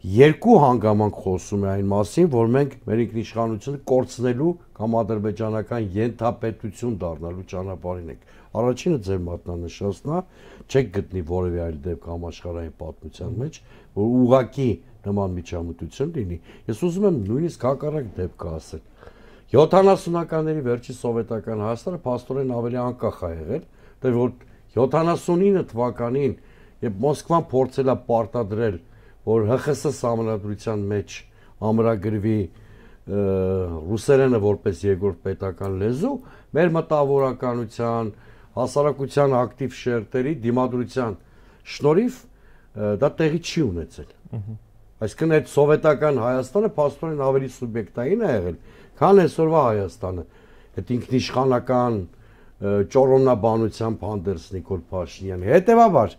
երկու հանգամանք խոսում է այն մասին, որ մենք մեր ինքնիշխանությունը կորցնելու կամ ադրբեջանական ենթապետություն դառնալու ճանապարհին ենք։ Առաջինը ձեր մատնանշածն է, չեք գտնի որևէ այլ դեպք համաշխարհային պատմության մեջ, որ ուղղակի նման միջամտություն լինի։ Ես ուզում եմ նույնիսկ հակառակ դեպք ասել։ 70-ականների վերջի սովետական Հայաստանը փաստորեն ավելի անկախ է եղել, դե որ 79 թվականին, երբ Մոսկվան փորձել է պարտադրել, որ ՀԽՍ սահմանադրության մեջ ամրագրվի ռուսերենը որպես երկրորդ պետական լեզու, մեր մտավորականության, հասարակության ակտիվ շերտերի դիմադրության շնորհիվ դա տեղի չի ունեցել։ Այսինքն այդ սովետական Հայաստանը փաստորեն ավելի սուբյեկտային է եղել, քան այսօրվա Հայաստանը։ Այդ ինքնիշխանական ճորոնաբանությամբ հանդերձ Նիկոլ Փաշինյանի։ Հետևաբար,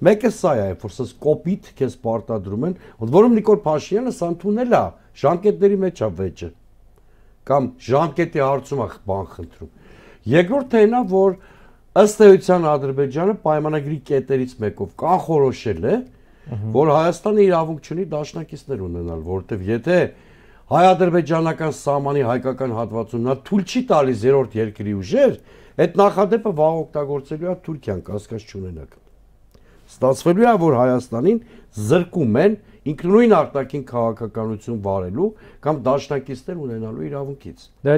մեկը սա է, որ սա կոպիտ քեզ պարտադրում են, որում Նիկոլ Փաշինյանը սա ընդունել է, ժամկետների մեջ է վեճը, կամ ժամկետի հարցում է բան խնդրում։ Երկրորդը այն է, որ ըստ էության Ադրբեջանը պայմանագրի կետերից մեկով կանխորոշել է, որ Հայաստանը իրավունք չունի դաշնակիցներ ունենալ, որովհետև եթե հայ-ադրբեջանական սահմանի հայկական հատվածում նա թույլ չի տալիս երրորդ երկրի ուժեր, այդ նախադեպը վաղ օգտագործելու է Թուրքիան, կասկած չունենաք։ Ստացվելու է, որ Հայաստանին զրկում են ինքնուրույն արտաքին քաղաքականություն վարելու կամ դաշնակիցներ ունենալու իրավունքից։ Դա